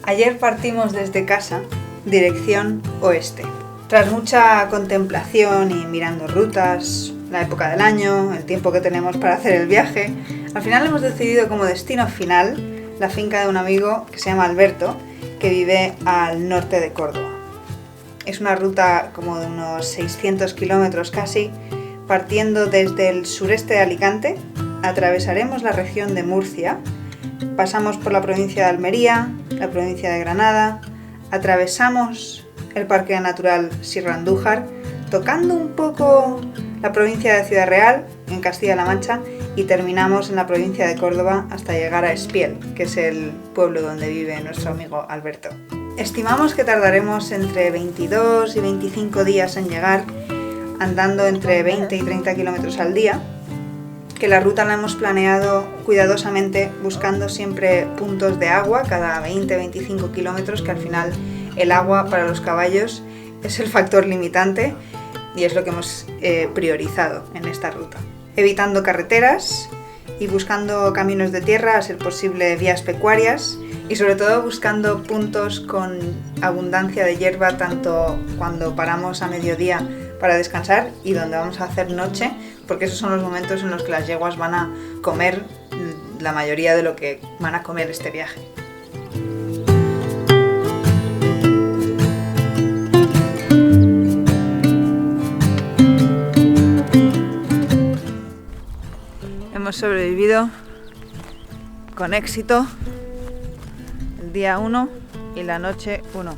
Ayer partimos desde casa, dirección oeste. Tras mucha contemplación y mirando rutas, la época del año, el tiempo que tenemos para hacer el viaje, al final hemos decidido como destino final la finca de un amigo que se llama Alberto, que vive al norte de Córdoba. Es una ruta como de unos 600 kilómetros casi, partiendo desde el sureste de Alicante, atravesaremos la región de Murcia, pasamos por la provincia de Almería, la provincia de Granada, atravesamos el Parque Natural Sierra Andújar, tocando un poco la provincia de Ciudad Real, en Castilla-La Mancha, y terminamos en la provincia de Córdoba hasta llegar a Espiel, que es el pueblo donde vive nuestro amigo Alberto. Estimamos que tardaremos entre 22 y 25 días en llegar, andando entre 20 y 30 kilómetros al día, que la ruta la hemos planeado cuidadosamente, buscando siempre puntos de agua cada 20-25 kilómetros, que al final el agua para los caballos es el factor limitante y es lo que hemos priorizado en esta ruta. Evitando carreteras y buscando caminos de tierra, a ser posible vías pecuarias, y sobre todo buscando puntos con abundancia de hierba, tanto cuando paramos a mediodía para descansar y donde vamos a hacer noche, porque esos son los momentos en los que las yeguas van a comer la mayoría de lo que van a comer este viaje. Hemos sobrevivido con éxito el día 1 y la noche 1.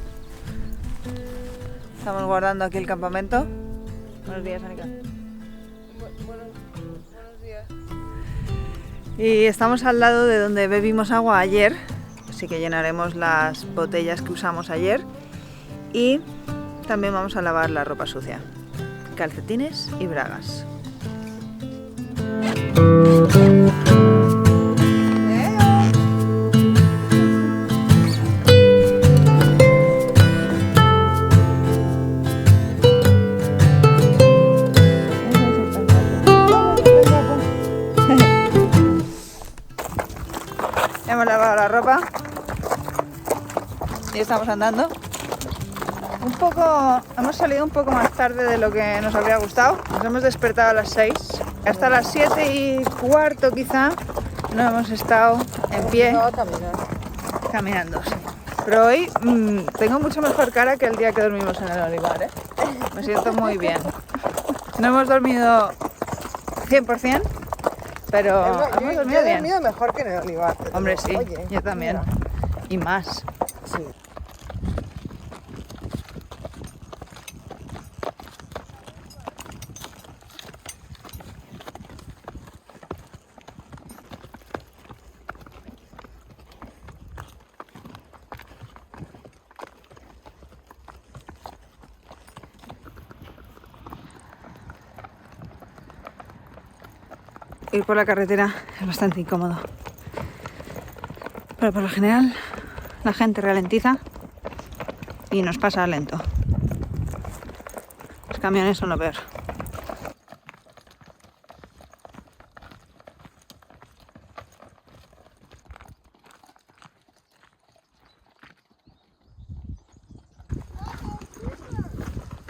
Estamos guardando aquí el campamento. Buenos días, Anika. Buenos días. Y estamos al lado de donde bebimos agua ayer, así que llenaremos las botellas que usamos ayer. Y también vamos a lavar la ropa sucia, calcetines y bragas. Hemos lavado la ropa y estamos andando. Hemos salido un poco más tarde de lo que nos habría gustado. Nos hemos despertado a las 6. Hasta las 7:15 quizá no hemos estado en pie caminando. Sí. Pero hoy tengo mucho mejor cara que el día que dormimos en el olivar, ¿eh? Me siento muy bien. No hemos dormido 100%, pero hemos dormido bien. Yo he dormido mejor que en el olivar. Hombre, sí, Oye, yo también. mira. Y más. Sí. Ir por la carretera es bastante incómodo, pero por lo general la gente ralentiza y nos pasa lento. Los camiones son lo peor.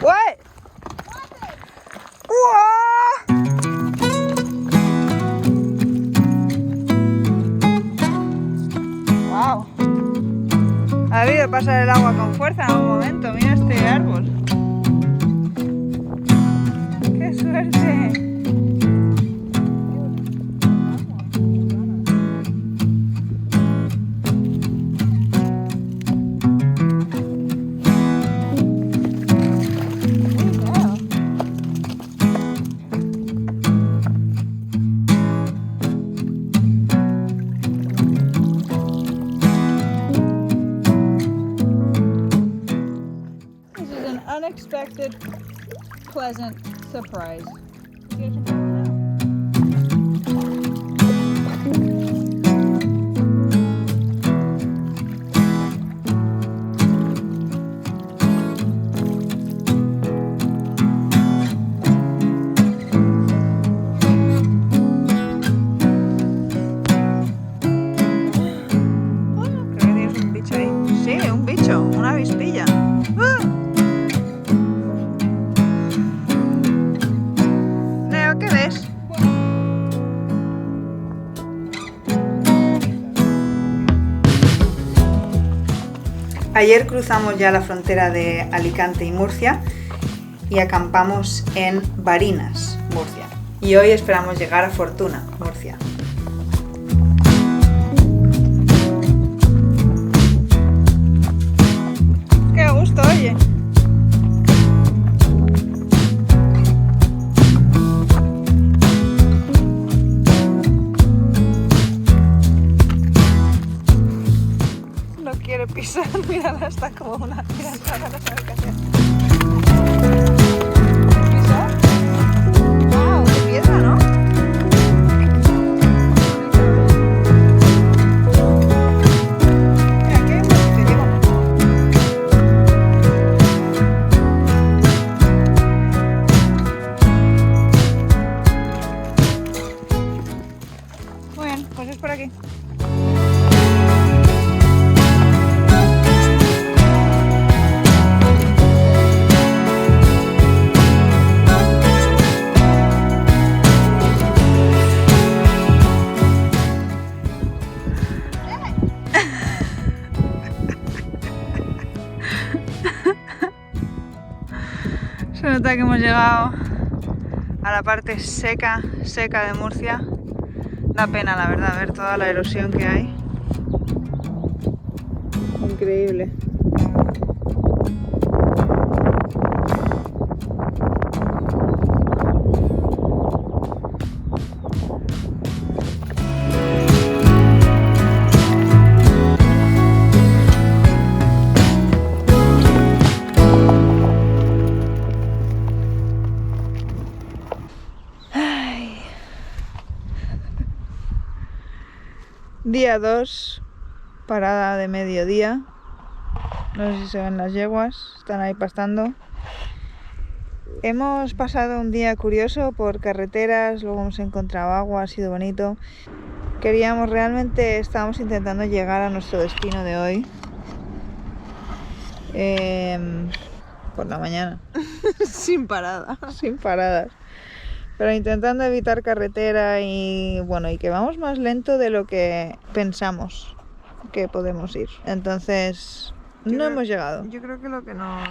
What? Wow. Ha debido pasar el agua con fuerza en un momento. Mira este árbol. ¡Qué suerte! Unexpected, pleasant surprise. Creo que tienes un bicho ahí. ¿Sí? Ayer cruzamos ya la frontera de Alicante y Murcia y acampamos en Barinas, Murcia. Y hoy esperamos llegar a Fortuna, Murcia. ¡Qué gusto, oye! No quiere pisar, mírala, está como una... Mira, está no sabe qué hacer. ¿Pisó? ¡Wow! ¡Qué piedra, ¿no? Mira, aquí hay un sitio, llego. Muy bien, pues es por aquí. Se nota que hemos llegado a la parte seca de Murcia. Da pena, la verdad, ver toda la erosión que hay. Increíble. Día 2, parada de mediodía. No sé si se ven las yeguas, están ahí pastando. Hemos pasado un día curioso por carreteras, luego hemos encontrado agua, ha sido bonito. Estábamos intentando llegar a nuestro destino de hoy por la mañana. Sin parada. Sin paradas. Pero intentando evitar carretera y bueno, y que vamos más lento de lo que pensamos que podemos ir. Entonces, no hemos llegado. Yo creo que lo que nos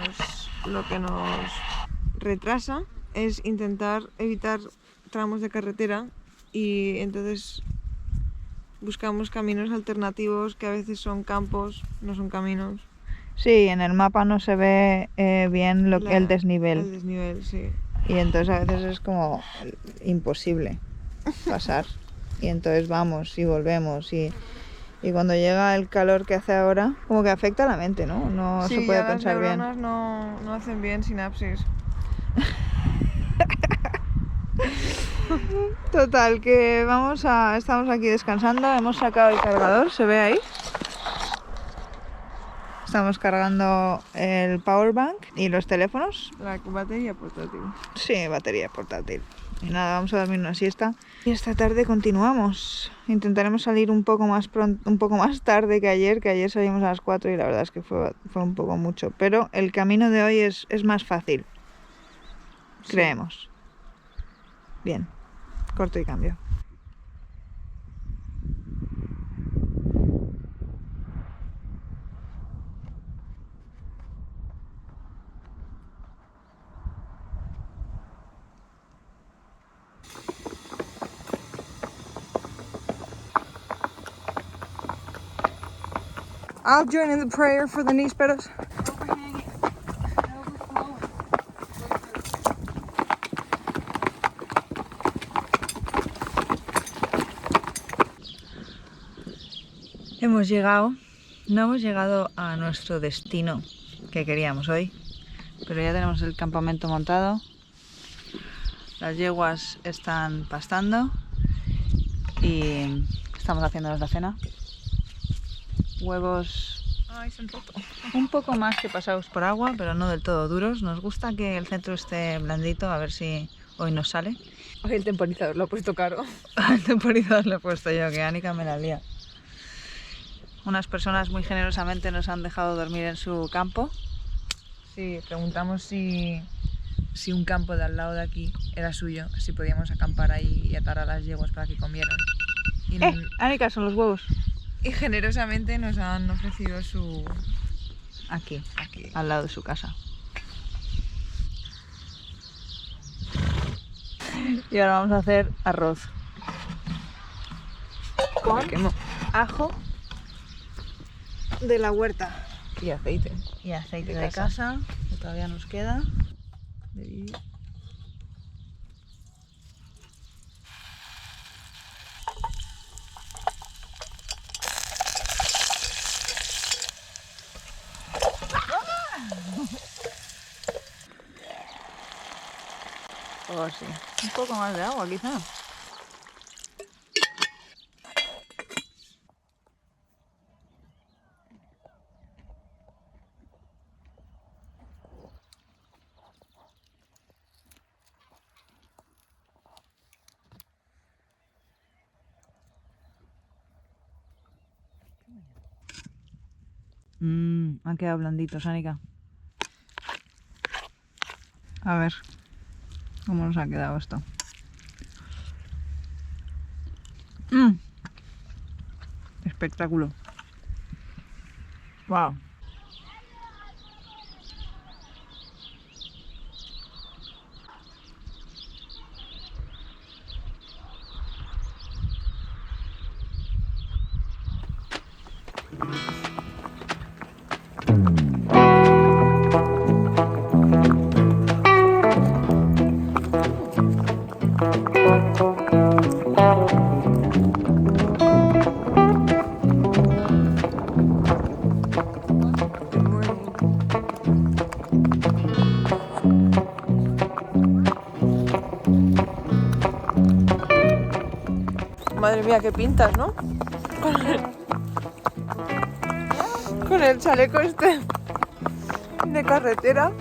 retrasa es intentar evitar tramos de carretera y entonces buscamos caminos alternativos que a veces son campos, no son caminos. Sí, en el mapa no se ve bien el desnivel. El desnivel, sí. Y entonces a veces es como imposible pasar. Y entonces vamos y volvemos y cuando llega el calor que hace ahora, como que afecta a la mente, ¿no? No sí, se puede ya pensar bien. Las neuronas no hacen bien sinapsis. Total, que estamos aquí descansando, hemos sacado el cargador, ¿se ve ahí? Estamos cargando el powerbank y los teléfonos. La batería portátil. Sí, batería portátil. Y nada, vamos a dormir una siesta. Y esta tarde continuamos. Intentaremos salir un poco más tarde que ayer salimos a las 4 y la verdad es que fue un poco mucho. Pero el camino de hoy es más fácil. Sí. Creemos. Bien, corto y cambio. I'll join in the prayer for the nísperos. Hemos llegado, no hemos llegado a nuestro destino que queríamos hoy, pero ya tenemos el campamento montado, las yeguas están pastando y estamos haciéndonos la cena. Huevos un poco más que pasados por agua, pero no del todo duros. Nos gusta que el centro esté blandito, a ver si hoy nos sale. Hoy el temporizador lo he puesto caro. El temporizador lo he puesto yo, que Anika me la lía. Unas personas muy generosamente nos han dejado dormir en su campo. Sí, preguntamos si un campo de al lado de aquí era suyo, si podíamos acampar ahí y atar a las yeguas para que comieran. Anika, son los huevos. Y generosamente nos han ofrecido su aquí, al lado de su casa. Y ahora vamos a hacer arroz. Con ajo De la huerta. y aceite. Y aceite de casa, que todavía nos queda. Oh, sí. Un poco más de agua, quizá. Han quedado blanditos, Anika. A ver cómo nos ha quedado esto. Espectáculo. Wow. Madre mía, qué pintas, ¿no? Con el chaleco este de carretera.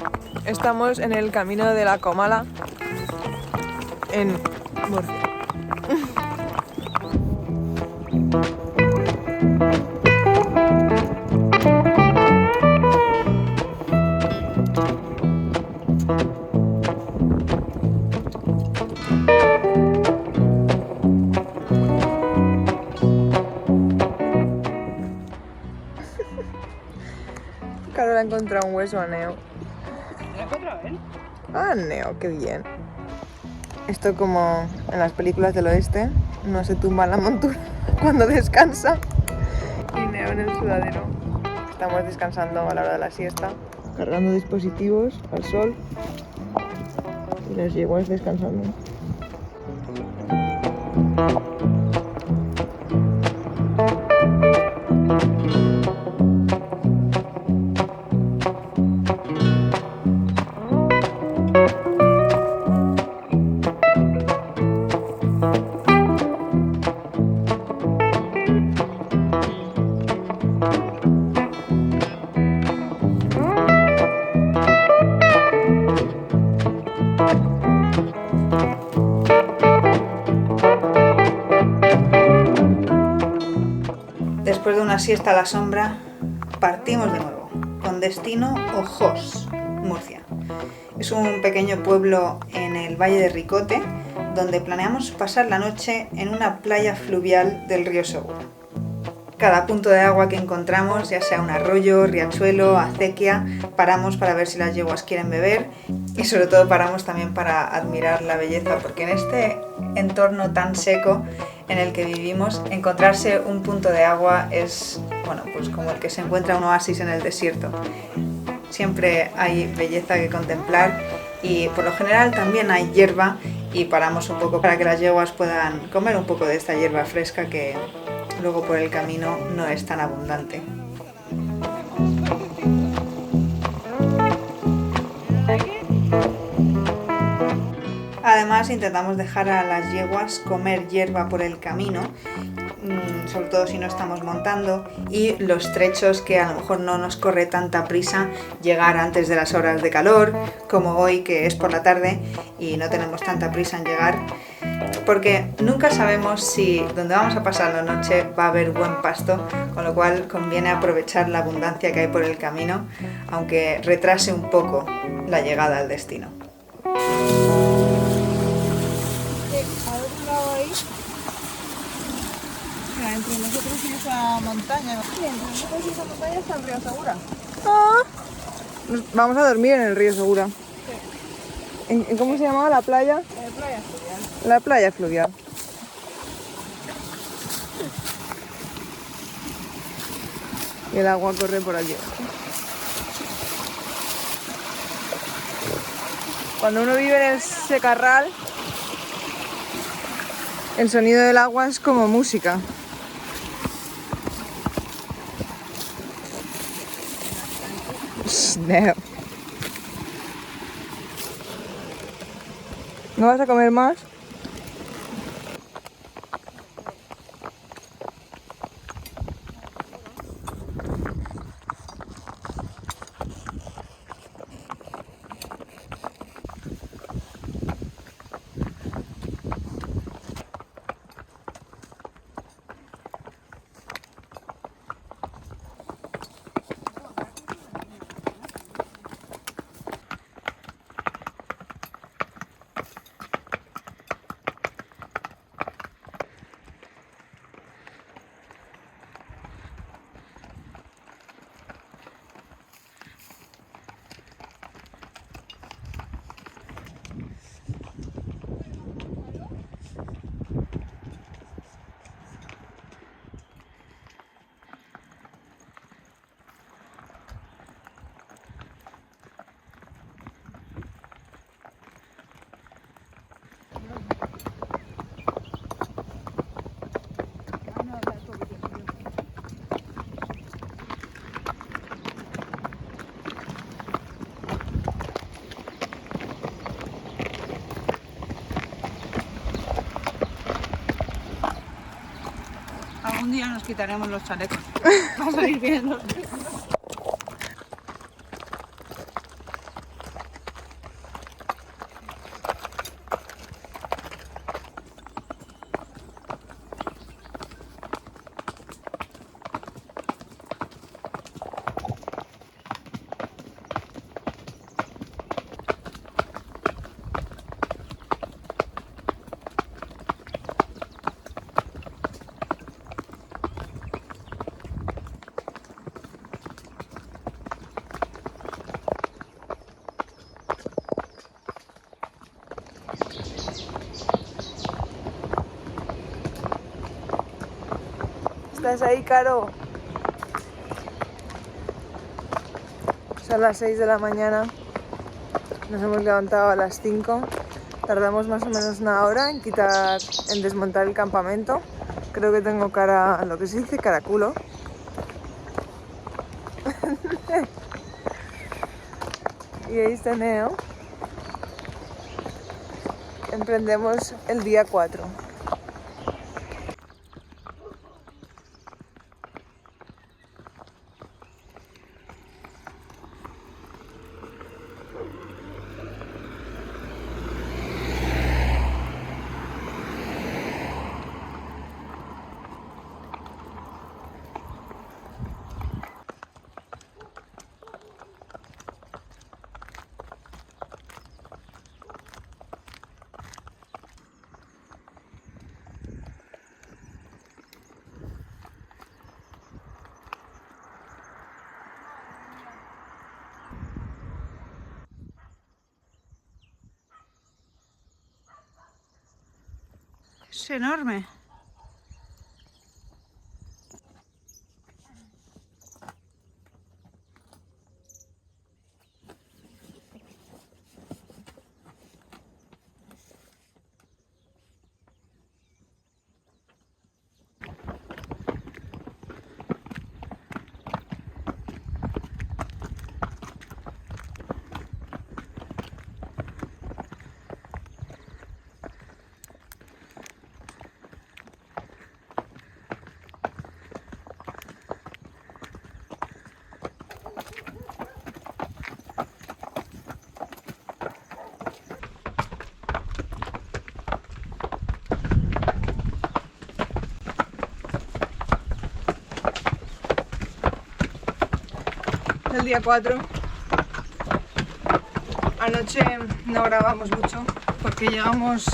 Estamos en el camino de la Comala en Murcia. Carol ha encontrado un hueso a Neo. ¿Lo ha encontrado él? Ah, Neo, qué bien. Esto como en las películas del oeste, no se tumba la montura cuando descansa. Y Neo en el sudadero. Estamos descansando a la hora de la siesta, cargando dispositivos al sol y las yeguas descansando. Después de una siesta a la sombra, partimos de nuevo, con destino Ojos, Murcia. Es un pequeño pueblo en el Valle de Ricote, donde planeamos pasar la noche en una playa fluvial del río Segura. Cada punto de agua que encontramos, ya sea un arroyo, riachuelo, acequia, paramos para ver si las yeguas quieren beber y sobre todo paramos también para admirar la belleza, porque en este entorno tan seco en el que vivimos, encontrarse un punto de agua es, bueno, pues como el que se encuentra un oasis en el desierto. Siempre hay belleza que contemplar y por lo general también hay hierba y paramos un poco para que las yeguas puedan comer un poco de esta hierba fresca que luego por el camino no es tan abundante. Además intentamos dejar a las yeguas comer hierba por el camino, sobre todo si no estamos montando, y los trechos que a lo mejor no nos corre tanta prisa llegar antes de las horas de calor, como hoy que es por la tarde y no tenemos tanta prisa en llegar, porque nunca sabemos si donde vamos a pasar la noche va a haber buen pasto, con lo cual conviene aprovechar la abundancia que hay por el camino, aunque retrase un poco la llegada al destino. Entre nosotros y esa montaña, ¿no? Sí, entre nosotros y esa montaña está el río Segura. Ah. Vamos a dormir en el río, segura. ¿Cómo se llamaba la playa? Playa fluvial. La playa fluvial. Y el agua corre por aquí. Cuando uno vive en el secarral, el sonido del agua es como música. No. ¿No vas a comer más? Algún día nos quitaremos los chalecos. Va a salir bien los tres. ¿Estás ahí, Caro? Son las 6 de la mañana. Nos hemos levantado a las 5. Tardamos más o menos una hora en desmontar el campamento. Creo que tengo cara, lo que se dice, caraculo. Y ahí está Neo. Emprendemos el día 4. Es enorme. El día 4. Anoche no grabamos mucho porque llegamos...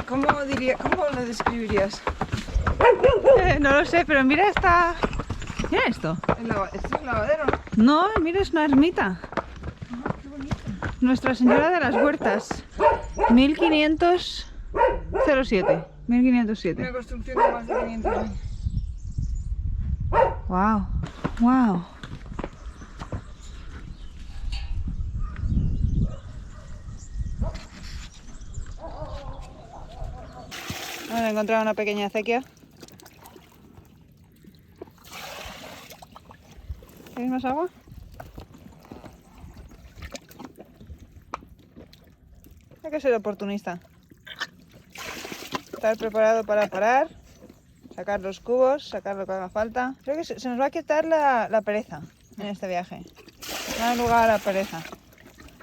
¿Cómo lo describirías? No lo sé, pero mira esta Mira esto. ¿Esto es lavadero? No, mira, es una ermita. Ah, qué bonito. Nuestra Señora de las Huertas. 1507. 1507. Una construcción de más de 500 años. Wow. Wow. Hemos encontrado una pequeña acequia. ¿Queréis más agua? Hay que ser oportunista. Estar preparado para parar, sacar los cubos, sacar lo que haga falta. Creo que se nos va a quitar la pereza en este viaje. No hay lugar a la pereza.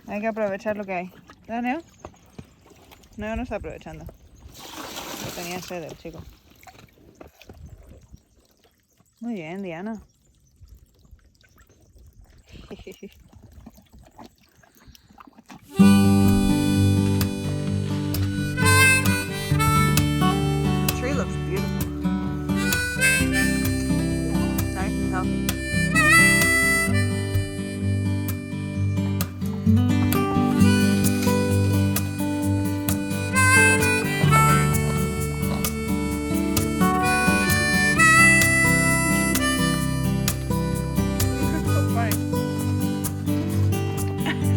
Hay que aprovechar lo que hay. ¿Verdad, Neo? Neo no está aprovechando. Tenía sed el chico. Muy bien, Diana. Tree looks beautiful. Nice and healthy.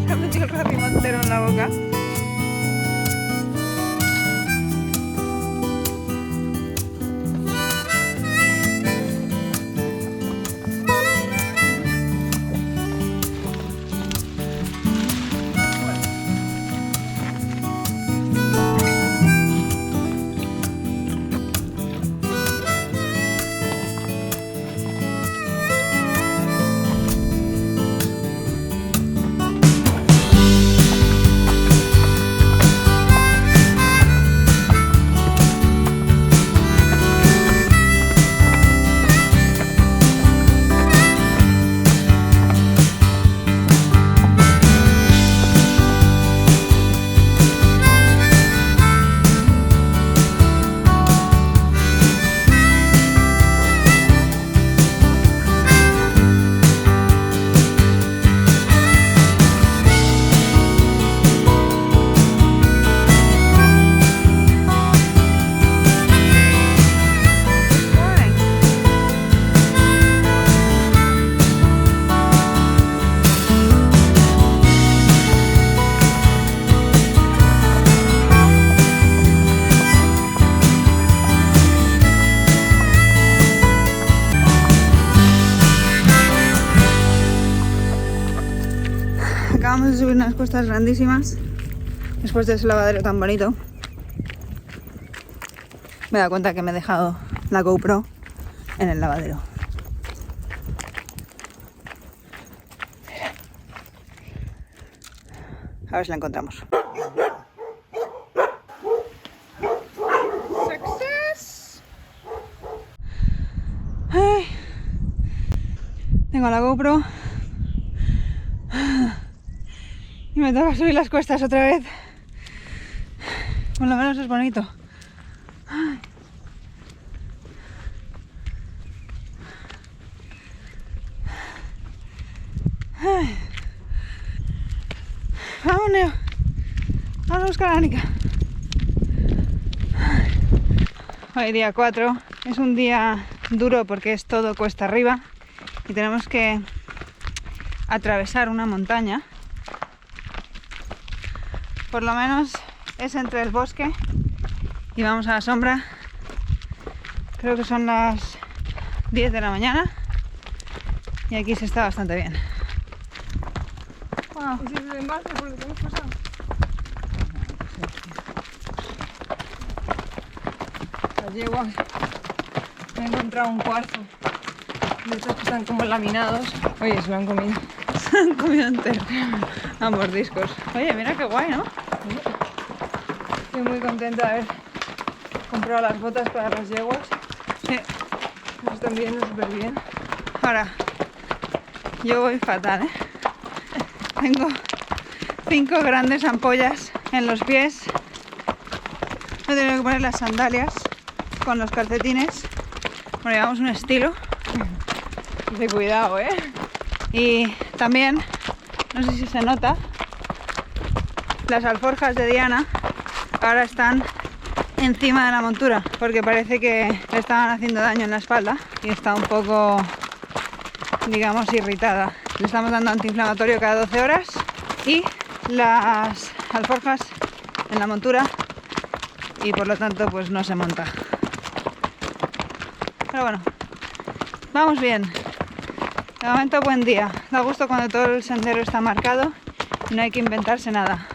Se ha metido el racimo entero en la boca. Acabamos de subir unas cuestas grandísimas después de ese lavadero tan bonito. Me he dado cuenta que me he dejado la GoPro en el lavadero. A ver si la encontramos. ¡Success! Ay, tengo la GoPro y me toca subir las cuestas otra vez. Por lo menos es bonito. Ay. Ay. Vamos, Neo. Vamos a buscar a Anika. Hoy día 4. Es un día duro porque es todo cuesta arriba y tenemos que atravesar una montaña. Por lo menos es entre el bosque y vamos a la sombra. Creo que son las 10 de la mañana y aquí se está bastante bien. Wow. ¿Y si es el embalse por lo que hemos pasado? Las yeguas. Me he encontrado un cuarzo. De estos que están como laminados. Oye, se lo han comido. Se han comido entero a mordiscos. Oye, mira qué guay, ¿no? Estoy muy contenta de haber comprado las botas para las yeguas. Sí. Nos están viendo súper bien. Ahora, yo voy fatal, ¿eh? Tengo 5 grandes ampollas en los pies. Me he tenido que poner las sandalias con los calcetines. Bueno, llevamos un estilo. De cuidado, ¿eh? Y también, no sé si se nota, las alforjas de Diana ahora están encima de la montura porque parece que le estaban haciendo daño en la espalda y está un poco, digamos, irritada. Le estamos dando antiinflamatorio cada 12 horas y las alforjas en la montura y por lo tanto pues no se monta. Pero bueno, vamos bien. De momento buen día. Da gusto cuando todo el sendero está marcado y no hay que inventarse nada.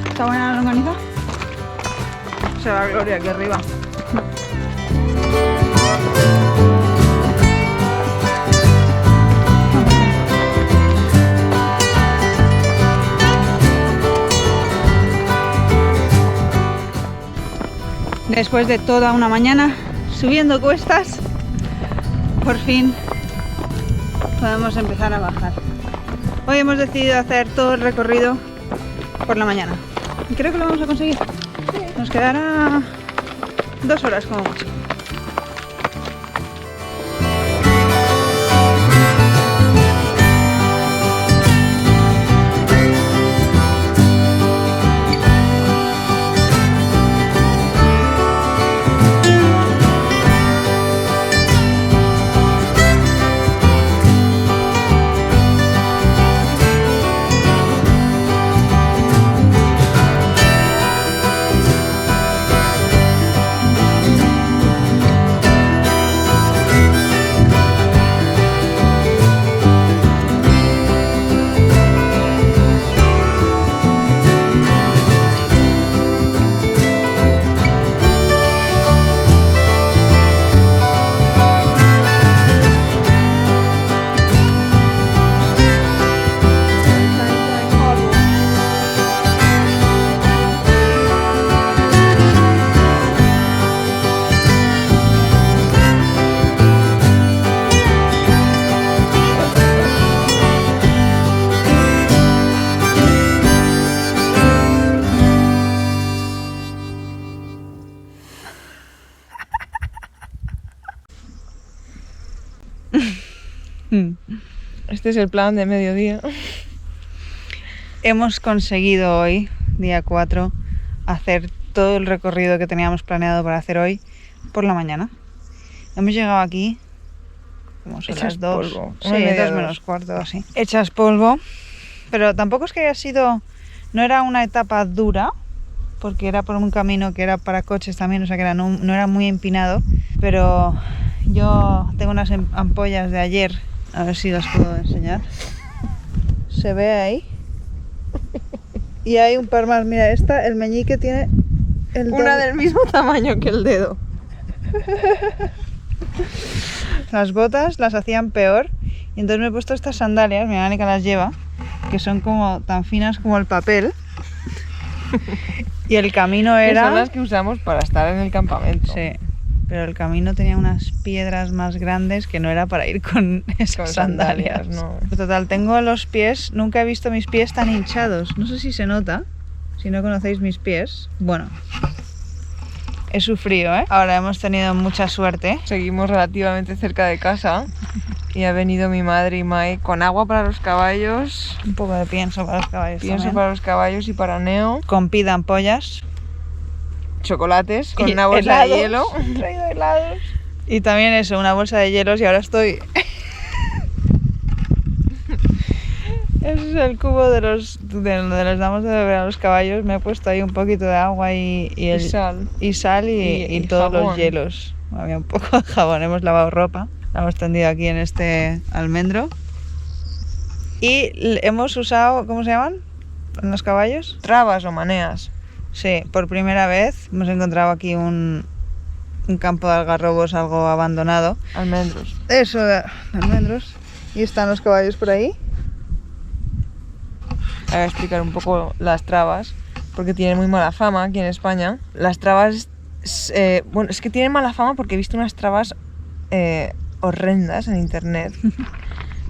¿Está buena la longaniza? Se va Gloria aquí arriba. Después de toda una mañana subiendo cuestas, por fin podemos empezar a bajar. Hoy hemos decidido hacer todo el recorrido por la mañana. Y creo que lo vamos a conseguir. Sí. Nos quedará 2 horas como mucho. Este es el plan de mediodía. Hemos conseguido hoy, día 4, hacer todo el recorrido que teníamos planeado para hacer hoy por la mañana. Hemos llegado aquí, como son las 2, polvo. Sí, 2 menos cuarto, así. Hechas polvo, pero tampoco es que haya sido, no era una etapa dura, porque era por un camino que era para coches también, o sea que no era muy empinado, pero yo tengo unas ampollas de ayer, a ver si las puedo enseñar. Se ve ahí. Y hay un par más, mira, esta, el meñique tiene Una del mismo tamaño que el dedo. Las botas las hacían peor y entonces me he puesto estas sandalias, mi Mónica las lleva, que son como tan finas como el papel. Y el camino era... Que son las que usamos para estar en el campamento. Sí, pero el camino tenía unas piedras más grandes que no era para ir con esas sandalias. No. Total, tengo los pies, nunca he visto mis pies tan hinchados. No sé si se nota, si no conocéis mis pies. Bueno, he sufrido, ¿eh? Ahora hemos tenido mucha suerte. Seguimos relativamente cerca de casa y ha venido mi madre y Mai con agua para los caballos. Un poco de pienso para los caballos Pienso también. para los caballos y para Neo. Con pida ampollas. chocolates con Y una bolsa helados. de hielo. He traído helados. Y también eso, una bolsa de hielos y ahora estoy... Ese es el cubo de donde les damos de beber a los caballos. Me he puesto ahí un poquito de agua y sal. Y sal y todos jabón. los hielos. Había un poco de jabón, hemos lavado ropa. La hemos tendido aquí en este almendro. Y hemos usado, ¿cómo se llaman? ¿En los caballos? Trabas o maneas. Sí, por primera vez hemos encontrado aquí un campo de algarrobos algo abandonado. Almendros. Eso, de almendros. Y están los caballos por ahí. Voy a explicar un poco las trabas, porque tienen muy mala fama aquí en España. Las trabas, bueno, es que tienen mala fama porque he visto unas trabas horrendas en internet.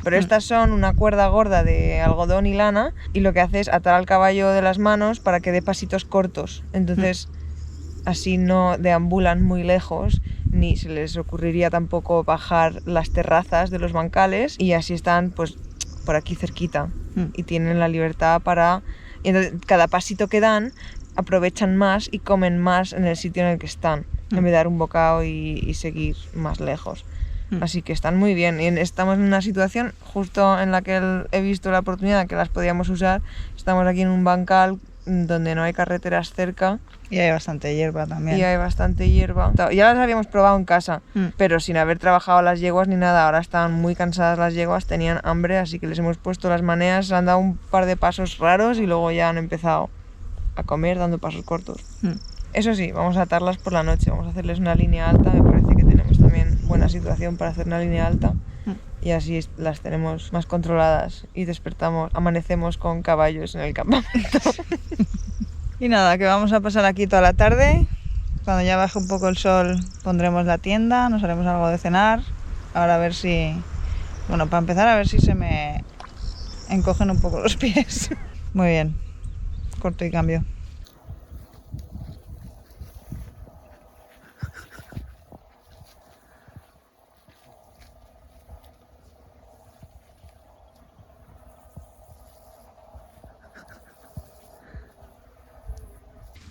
Pero estas son una cuerda gorda de algodón y lana y lo que hace es atar al caballo de las manos para que dé pasitos cortos. Entonces así no deambulan muy lejos, ni se les ocurriría tampoco bajar las terrazas de los bancales y así están pues por aquí cerquita y tienen la libertad para... Y entonces cada pasito que dan aprovechan más y comen más en el sitio en el que están, en vez de dar un bocado y seguir más lejos. Así que están muy bien y estamos en una situación justo en la que he visto la oportunidad que las podíamos usar. Estamos aquí en un bancal donde no hay carreteras cerca. Y hay bastante hierba también. Y hay bastante hierba. Ya las habíamos probado en casa, pero sin haber trabajado las yeguas ni nada. Ahora estaban muy cansadas las yeguas, tenían hambre, así que les hemos puesto las maneas, han dado un par de pasos raros y luego ya han empezado a comer dando pasos cortos. Eso sí, vamos a atarlas por la noche, vamos a hacerles una línea alta, me parece que tenemos también buena situación para hacer una línea alta y así las tenemos más controladas y amanecemos con caballos en el campamento. Y nada, que vamos a pasar aquí toda la tarde. Cuando ya baje un poco el sol pondremos la tienda, nos haremos algo de cenar. Ahora a ver si... Bueno, para empezar a ver si se me encogen un poco los pies. Muy bien, corto y cambio.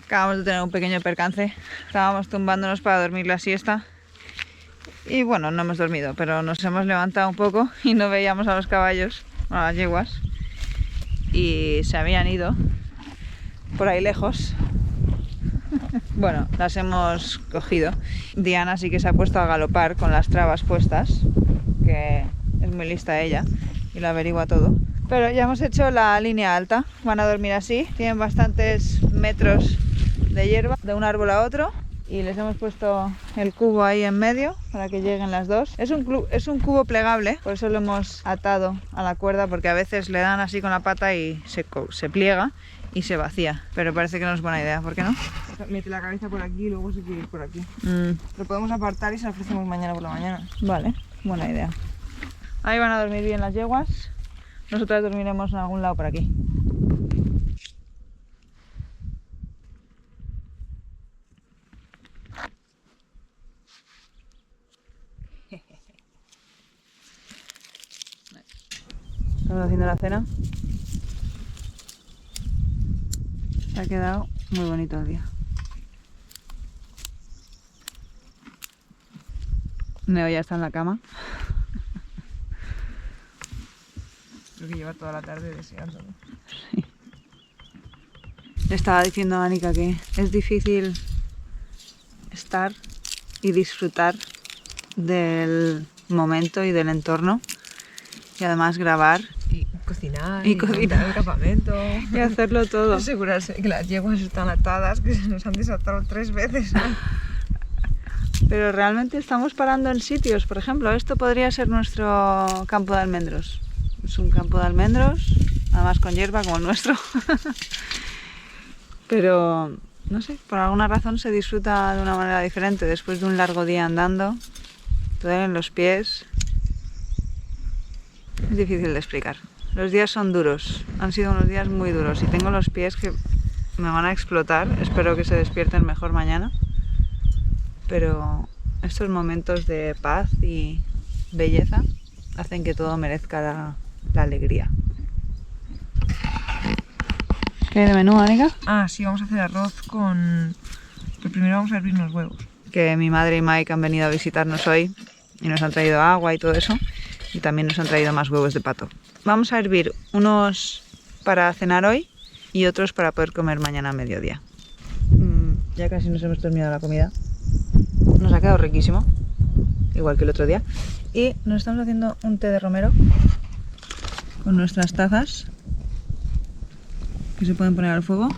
Acabamos de tener un pequeño percance. Estábamos tumbándonos para dormir la siesta. Y bueno, no hemos dormido, pero nos hemos levantado un poco y no veíamos a los caballos, a las yeguas. Y se habían ido por ahí lejos. Bueno, las hemos cogido. Diana sí que se ha puesto a galopar con las trabas puestas, que es muy lista ella y lo averigua todo. Pero ya hemos hecho la línea alta. Van a dormir así. Tienen bastantes metros de hierba de un árbol a otro y les hemos puesto el cubo ahí en medio para que lleguen las dos. Es un cubo plegable, por eso lo hemos atado a la cuerda, porque a veces le dan así con la pata y se pliega y se vacía, pero parece que no es buena idea. ¿Por qué no? Mete la cabeza por aquí y luego se quiere ir por aquí. Lo podemos apartar y se lo ofrecemos mañana por la mañana. Vale, buena idea. Ahí van a dormir bien las yeguas. Nosotras dormiremos en algún lado por aquí. Estamos haciendo la cena. Se ha quedado muy bonito el día. Neo ya está en la cama. Creo que lleva toda la tarde deseándolo. Sí. Le estaba diciendo a Anika que es difícil estar y disfrutar del momento y del entorno y además grabar Y cocinar, Y cocinar. montar el campamento. y hacerlo todo. Asegurarse que las yeguas están atadas, que se nos han desatado 3 veces, ¿no? Pero realmente estamos parando en sitios. Por ejemplo, esto podría ser nuestro campo de almendros. Es un campo de almendros, además con hierba como el nuestro. Pero, no sé, por alguna razón se disfruta de una manera diferente. Después de un largo día andando, te duelen los pies. Es difícil de explicar. Los días son duros, han sido unos días muy duros y tengo los pies que me van a explotar. Espero que se despierten mejor mañana. Pero estos momentos de paz y belleza hacen que todo merezca la alegría. ¿Qué hay de menú, Anika? Ah, sí, vamos a hacer arroz con Pero primero vamos a hervir unos huevos. Que mi madre y Mike han venido a visitarnos hoy y nos han traído agua y todo eso. Y también nos han traído más huevos de pato. Vamos a hervir unos para cenar hoy y otros para poder comer mañana a mediodía. Ya casi nos hemos terminado la comida. Nos ha quedado riquísimo, igual que el otro día. Y nos estamos haciendo un té de romero con nuestras tazas que se pueden poner al fuego.